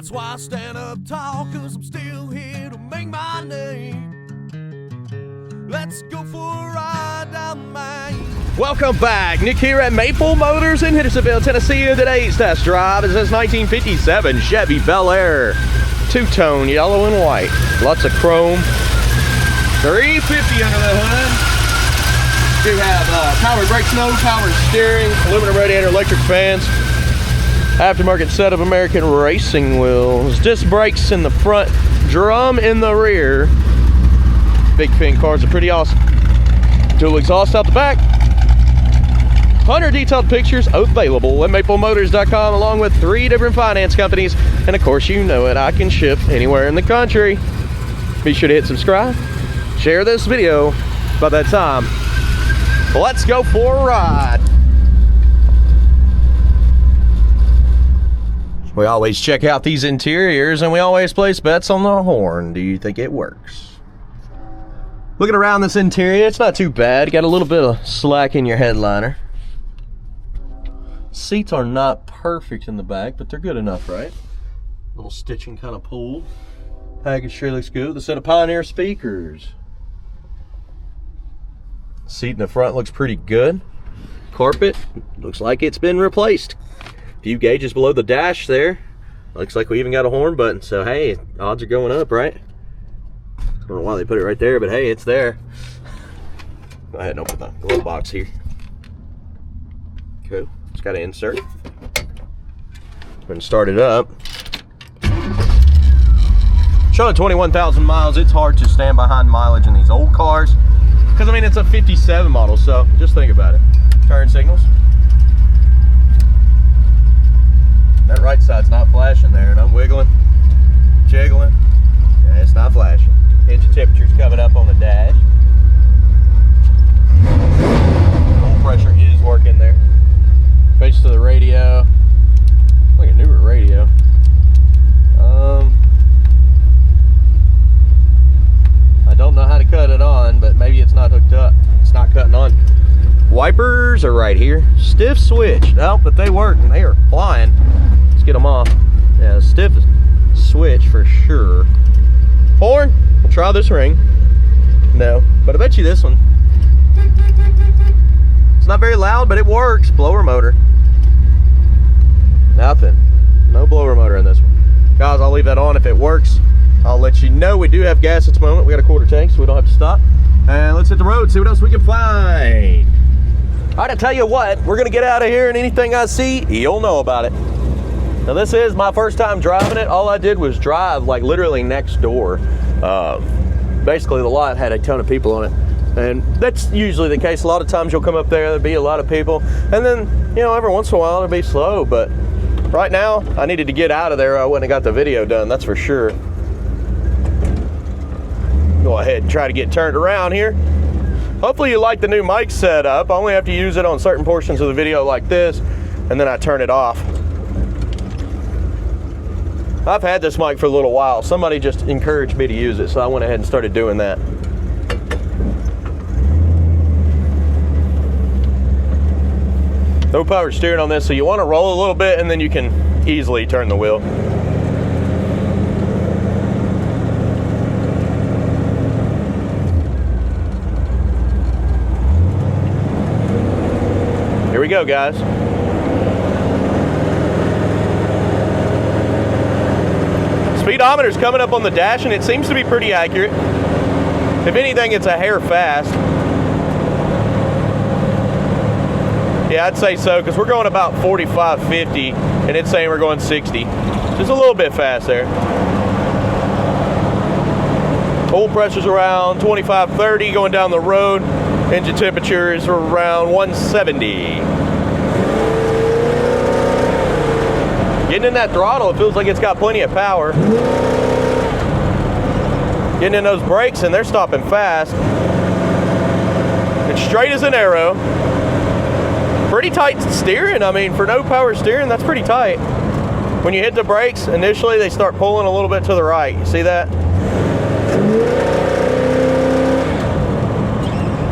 That's why I stand up tall, cause I'm still here to make my name. Let's go for a ride down Main. Welcome back. Nick here at Maple Motors in Hendersonville, Tennessee. Today's test drive is this 1957 Chevy Bel Air. Two-tone, yellow and white. Lots of chrome. 350 under the hood. Do have power brakes, no power steering, aluminum radiator, electric fans. Aftermarket set of American racing wheels. Disc brakes in the front, drum in the rear. Big fin cars are pretty awesome. Dual exhaust out the back. 100 detailed pictures available at maplemotors.com, along with 3 different finance companies. And of course, you know it, I can ship anywhere in the country. Be sure to hit subscribe. Share this video. By that time, let's go for a ride. We always check out these interiors and we always place bets on the horn. Do you think it works? Looking around this interior, it's not too bad. Got a little bit of slack in your headliner. Seats are not perfect in the back, but they're good enough, right? Little stitching kind of pulled. Package sure looks good. The set of Pioneer speakers. Seat in the front looks pretty good. Carpet looks like it's been replaced. Few gauges below the dash there. Looks like we even got a horn button, so hey, odds are going up, right? I don't know why they put it right there, but hey, it's there. Go ahead and open the little box here. Cool. It's got an insert. When start it up. Showing 21,000 miles. It's hard to stand behind mileage in these old cars. Because, I mean, it's a 57 model, so just think about it. Turn signals. That right side's not flashing there, and I'm wiggling, jiggling. Yeah, it's not flashing. Engine temperature's coming up on the dash. Oil pressure is working there. Face to the radio. Like a newer radio. I don't know how to cut it on, but maybe it's not hooked up. It's not cutting on. Wipers are right here. Stiff switch. No, but they work and they are flying. Let's get them off. Yeah, stiff switch for sure. Horn. We'll try this ring. No, but I bet you this one. It's not very loud, but it works. Blower motor. Nothing. No blower motor in this one. Guys, I'll leave that on. If it works, I'll let you know. We do have gas at the moment. We got a quarter tank, so we don't have to stop. And let's hit the road, see what else we can find. All right, I tell you what, we're gonna get out of here, and anything I see, you'll know about it. Now, this is my first time driving it. All I did was drive like literally next door. Basically, the lot had a ton of people on it. And that's usually the case. A lot of times you'll come up there'll be a lot of people. And then, you know, every once in a while it'll be slow. But right now, I needed to get out of there. I wouldn't have got the video done, that's for sure. Go ahead and try to get turned around here. Hopefully you like the new mic setup. I only have to use it on certain portions of the video like this, and then I turn it off. I've had this mic for a little while. Somebody just encouraged me to use it, so I went ahead and started doing that. No power steering on this, so you want to roll a little bit and then you can easily turn the wheel. Here we go, guys. Speedometer's coming up on the dash and it seems to be pretty accurate. If anything, it's a hair fast. Yeah, I'd say so, because we're going about 45, 50, and it's saying we're going 60. Just a little bit fast there. Oil pressure's around 25, 30 going down the road. Engine temperature is around 170. Getting in that throttle, it feels like it's got plenty of power. Getting in those brakes, and they're stopping fast. It's straight as an arrow. Pretty tight steering. I mean, for no power steering, that's pretty tight. When you hit the brakes, initially they start pulling a little bit to the right. You see that?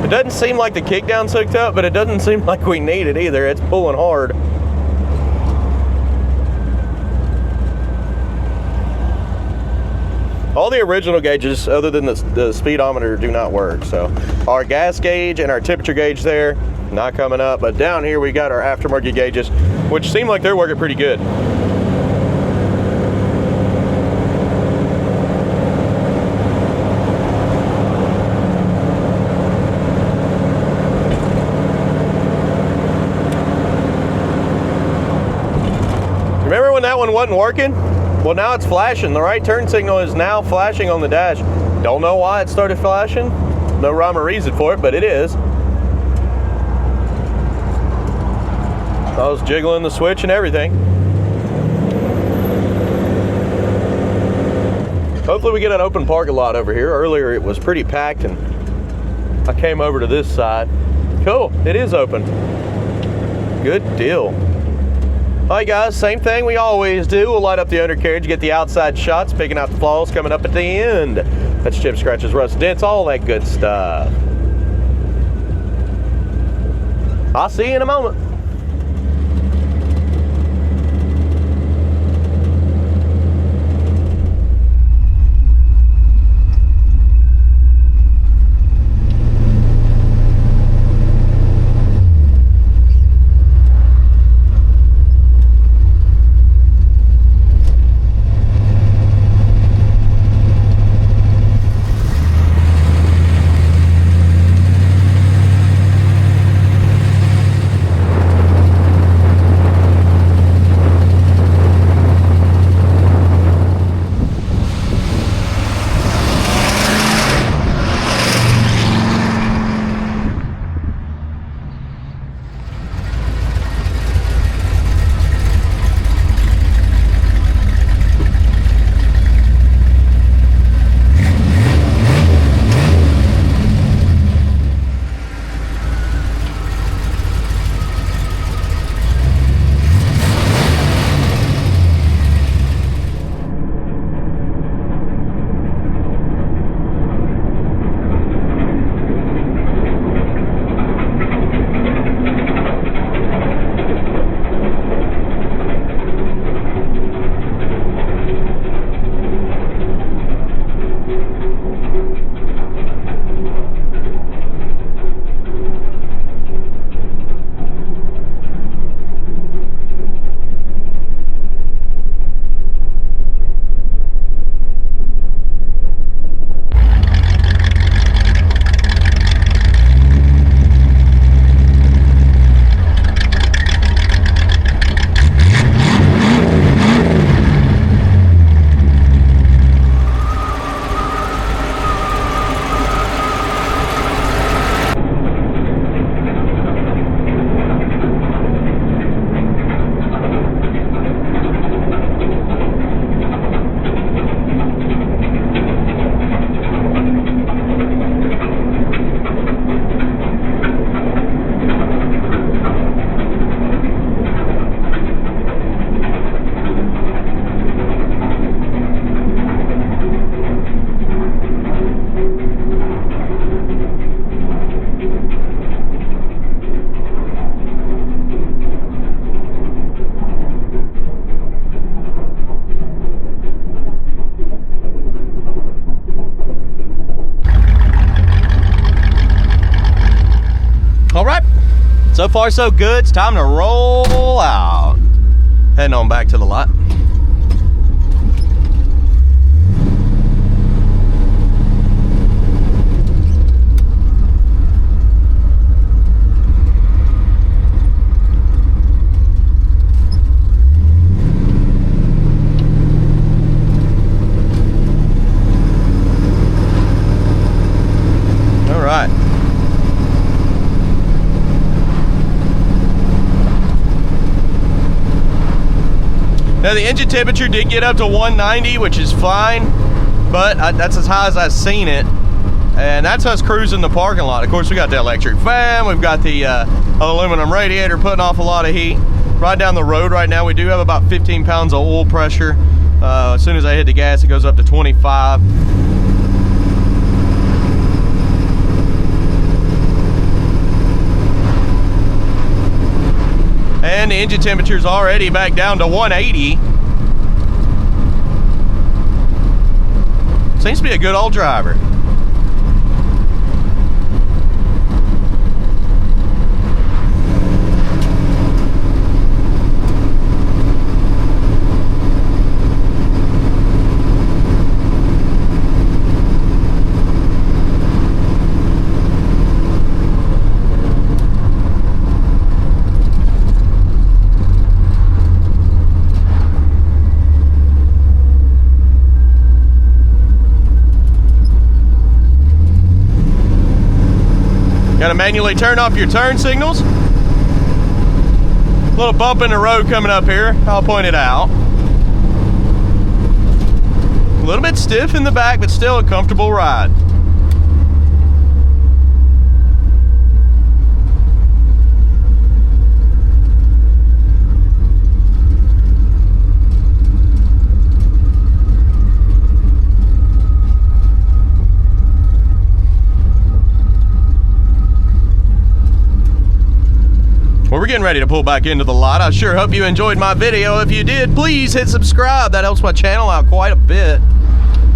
It doesn't seem like the kickdown's hooked up, but it doesn't seem like we need it either. It's pulling hard. All the original gauges, other than the speedometer, do not work. So our gas gauge and our temperature gauge there, not coming up. But down here we got our aftermarket gauges, which seem like they're working pretty good. Remember when that one wasn't working? Well, now it's flashing. The right turn signal is now flashing on the dash. Don't know why it started flashing. No rhyme or reason for it, but it is. I was jiggling the switch and everything. Hopefully we get an open parking lot over here. Earlier it was pretty packed and I came over to this side. Cool, it is open. Good deal. Alright guys, same thing we always do. We'll light up the undercarriage, get the outside shots, picking out the flaws coming up at the end. That's chips, scratches, rust, dents, all that good stuff. I'll see you in a moment. So far so good, it's time to roll out. Heading on back to the lot. All right. Now the engine temperature did get up to 190, which is fine, but that's as high as I've seen it. And that's us cruising the parking lot. Of course, we got the electric fan, we've got the aluminum radiator putting off a lot of heat. Right down the road right now, we do have about 15 pounds of oil pressure. As soon as I hit the gas, it goes up to 25. And the engine temperature is already back down to 180. Seems to be a good old driver. Gotta manually turn off your turn signals. Little bump in the road coming up here, I'll point it out. A little bit stiff in the back, but still a comfortable ride. Well, we're getting ready to pull back into the lot. I sure hope you enjoyed my video. If you did, please hit subscribe. That helps my channel out quite a bit.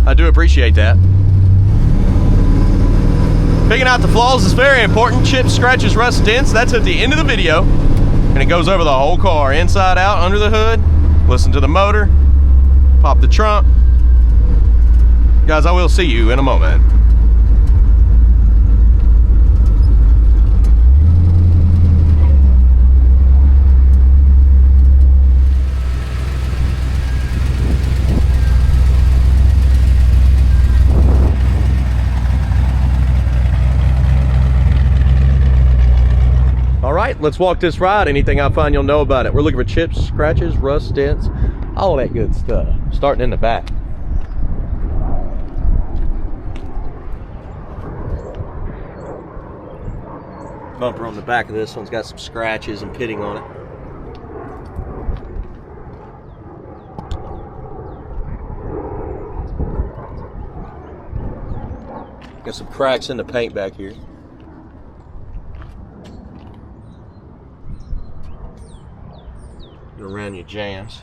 I do appreciate that. Picking out the flaws is very important. Chips, scratches, rust, dents, that's at the end of the video. And it goes over the whole car, inside out, under the hood. Listen to the motor. Pop the trunk. Guys, I will see you in a moment. Alright, let's walk this ride. Anything I find, you'll know about it. We're looking for chips, scratches, rust, dents, all that good stuff. Starting in the back. Bumper on the back of this one's got some scratches and pitting on it. Got some cracks in the paint back here. Around your jams.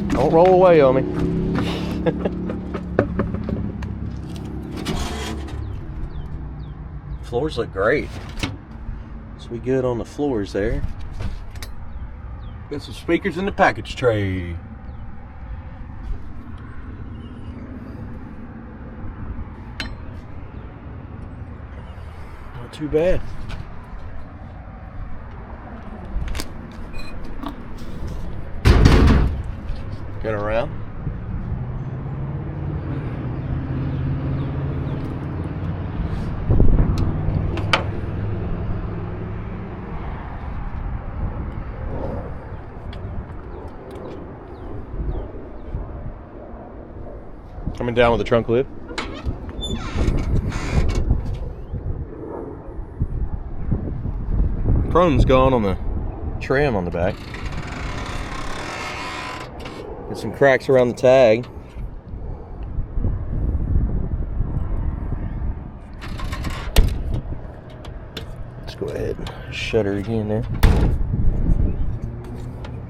Don't roll away on me. Floors look great. So we good on the floors there. Got some speakers in the package tray. Not too bad. Get around. Coming down with the trunk lid. Chrome's gone on the trim on the back. Got some cracks around the tag. Let's go ahead and shut her again there.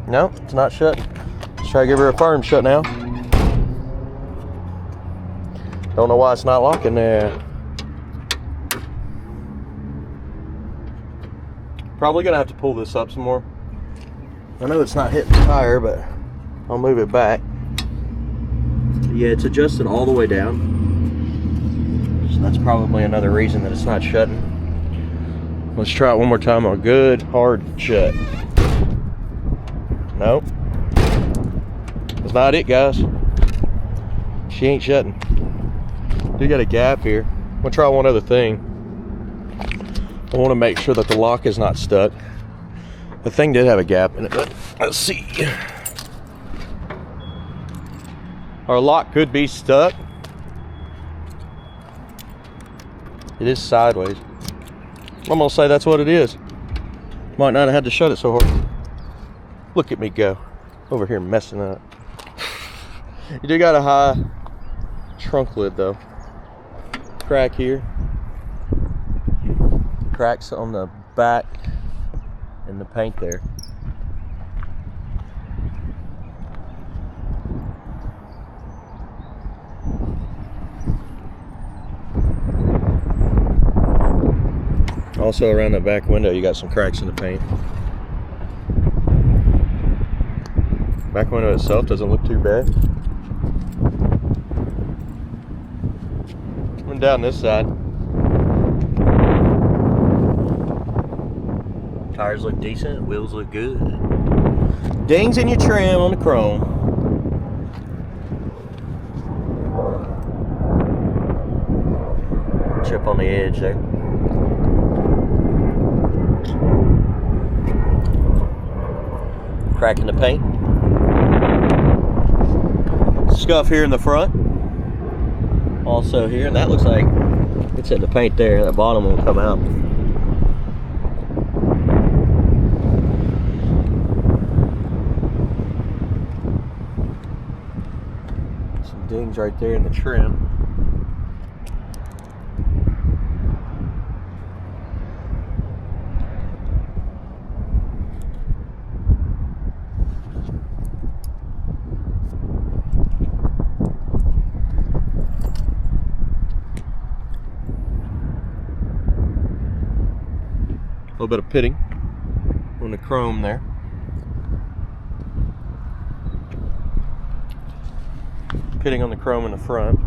No, it's not shut. Let's try to give her a firm shut now. Don't know why it's not locking there. Probably gonna have to pull this up some more. I know it's not hitting the tire, but I'll move it back. Yeah, it's adjusted all the way down. So that's probably another reason that it's not shutting. Let's try it one more time on a good hard shut. Nope. That's not it, guys. She ain't shutting. Do got a gap here. I'm gonna try one other thing. I want to make sure that the lock is not stuck. The thing did have a gap in it, but let's see. Our lock could be stuck. It is sideways. I'm gonna say that's what it is. Might not have had to shut it so hard. Look at me go. Over here messing up. You do got a high trunk lid though. Crack here. Cracks on the back and the paint there. Also around the back window you got some cracks in the paint. Back window itself doesn't look too bad. Coming down this side. Tires look decent, wheels look good. Dings in your trim on the chrome. Chip on the edge there. Crack in the paint. Scuff here in the front. Also here, and that looks like it's in the paint there. That bottom will come out. Some dings right there in the trim. A little bit of pitting on the chrome there. Pitting on the chrome in the front.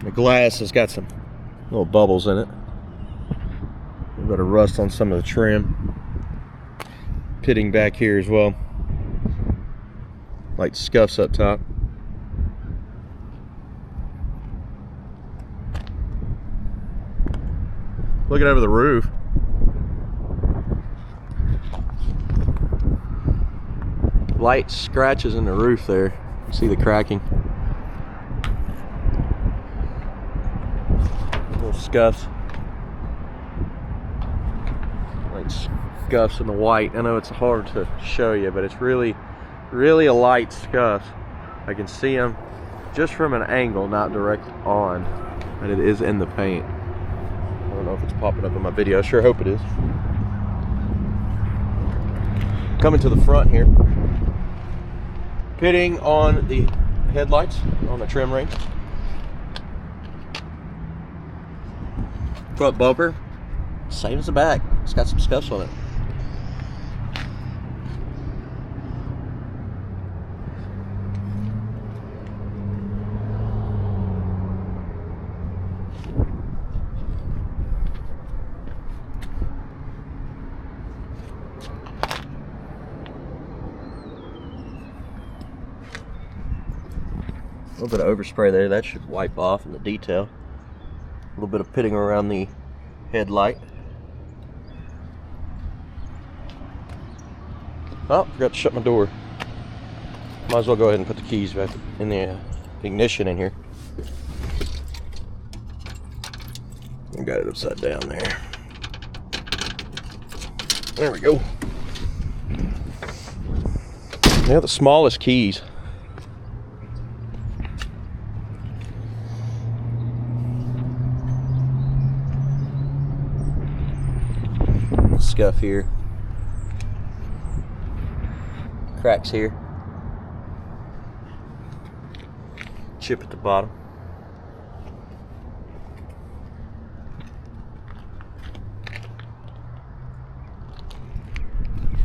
The glass has got some little bubbles in it. A little bit of rust on some of the trim. Pitting back here as well. Light scuffs up top. Looking over the roof. Light scratches in the roof there. You see the cracking. Little scuffs. Scuffs in the white. I know it's hard to show you, but it's really a light scuff. I can see them just from an angle, not direct on, but it is in the paint. I don't know if it's popping up in my video. I sure hope it is. Coming to the front here. Pitting on the headlights on the trim ring. Front bumper, same as the back. It's got some scuffs on it. A little bit of overspray there, that should wipe off in the detail. A little bit of pitting around the headlight. Oh, forgot to shut my door. Might as well go ahead and put the keys back in the ignition in here. I got it upside down there. There we go. They're the smallest keys. Scuff here. Cracks here. Chip at the bottom.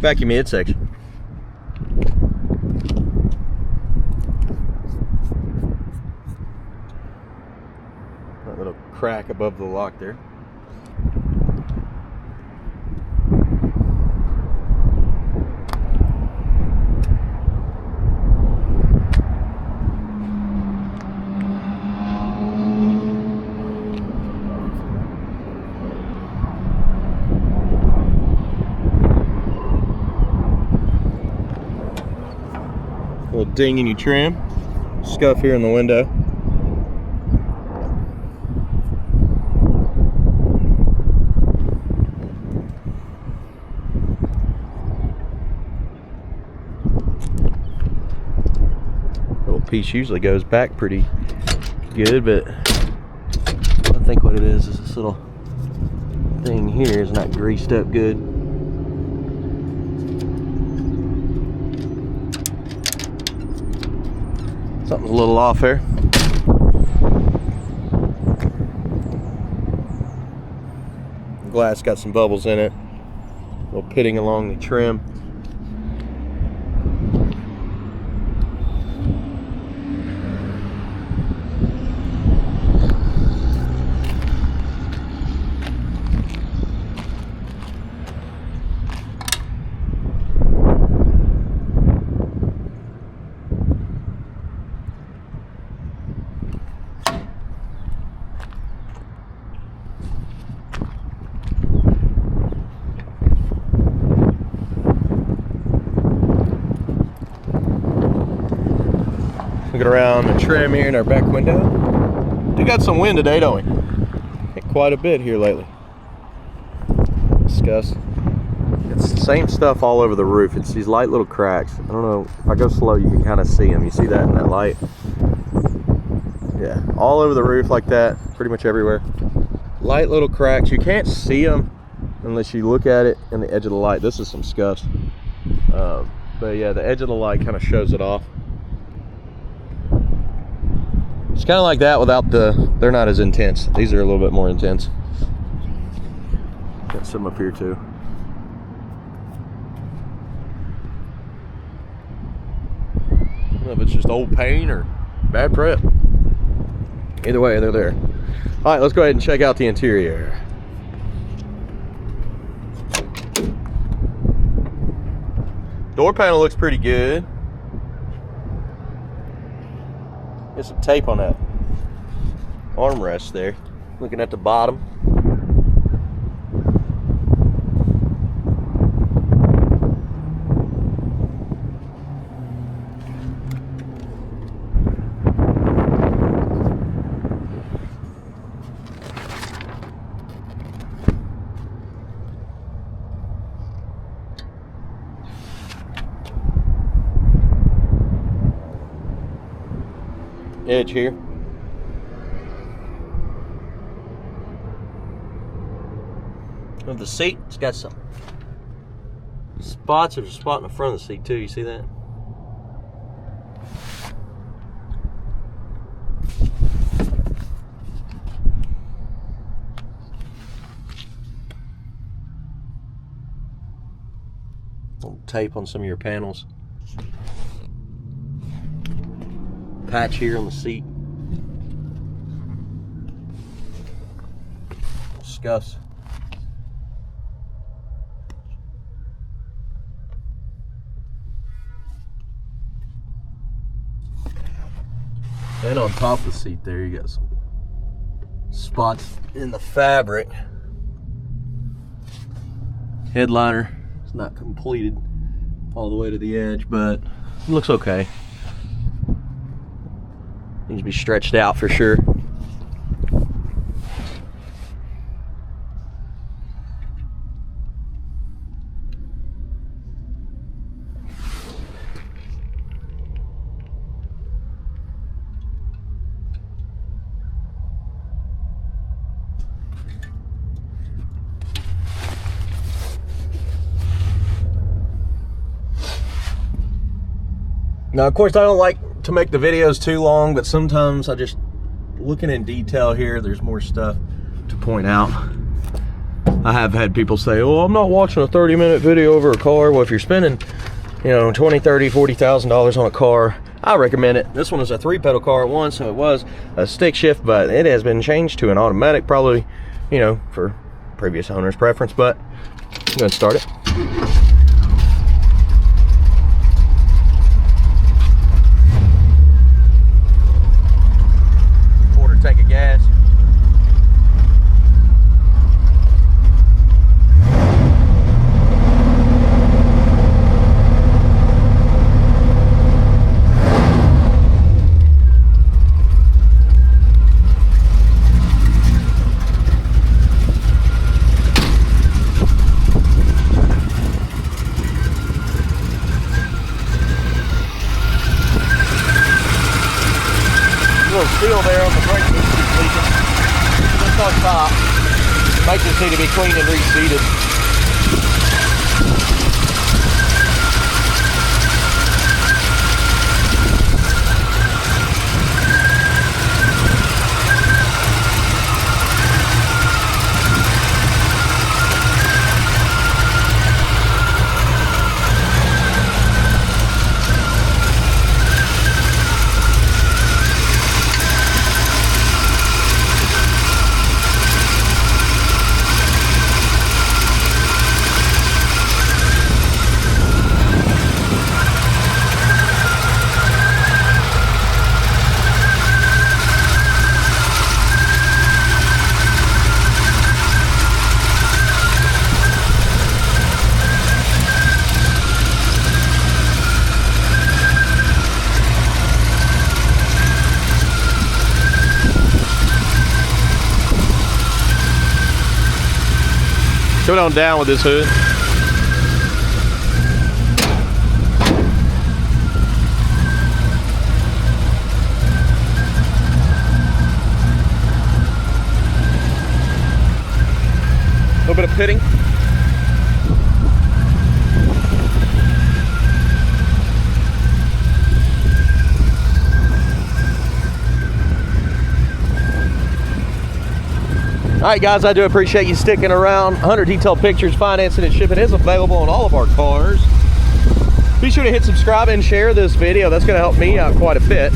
Vacuum midsection. That little crack above the lock there. Little ding in your trim, scuff here in the window. piece usually goes back pretty good, but I think what it is this little thing here is not greased up good. Something's a little off here. The glass got some bubbles in it. A little pitting along the trim. Looking around the trim here in our back window. We got some wind today, don't we? Hit quite a bit here lately. Discuss. It's the same stuff all over the roof. It's these light little cracks. I don't know, if I go slow you can kind of see them. You see that in that light? Yeah, all over the roof like that, pretty much everywhere. Light little cracks. You can't see them unless you look at it in the edge of the light. This is some scuffs. But yeah, the edge of the light kind of shows it off. It's kind of like that without they're not as intense. These are a little bit more intense. Got some up here too. I don't know if it's just old paint or bad prep. Either way, they're there. All right, let's go ahead and check out the interior. Door panel looks pretty good. Get some tape on that armrest there. Looking at the bottom. Edge here. Of the seat, it's got some spots. There's a spot in the front of the seat too. You see that? Little tape on some of your panels. Patch here on the seat. Scuffs. And on top of the seat there, you got some spots in the fabric. Headliner is not completed all the way to the edge, but it looks okay. Needs to be stretched out for sure. Now, of course, I don't like to make the videos too long, but sometimes I just, looking in detail here, there's more stuff to point out. I have had people say, oh, I'm not watching a 30-minute video over a car. Well, if you're spending, you know, $20,000, $30,000, $40,000 on a car, I recommend it. This one is a 3-pedal car at once, so it was a stick shift, but it has been changed to an automatic, probably, you know, for previous owner's preference, but I'm gonna start it. Tank of gas. little seal there on the brake boot keeps leaking. Just on top. Might just need to be cleaned and reseated. Coming on down with this hood. A little bit of pitting. All right, guys, I do appreciate you sticking around. 100 detailed pictures, financing, and shipping is available on all of our cars. Be sure to hit subscribe and share this video. That's going to help me out quite a bit.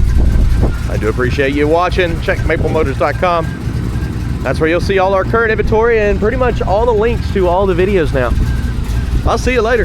I do appreciate you watching. Check maplemotors.com. That's where you'll see all our current inventory and pretty much all the links to all the videos now. I'll see you later.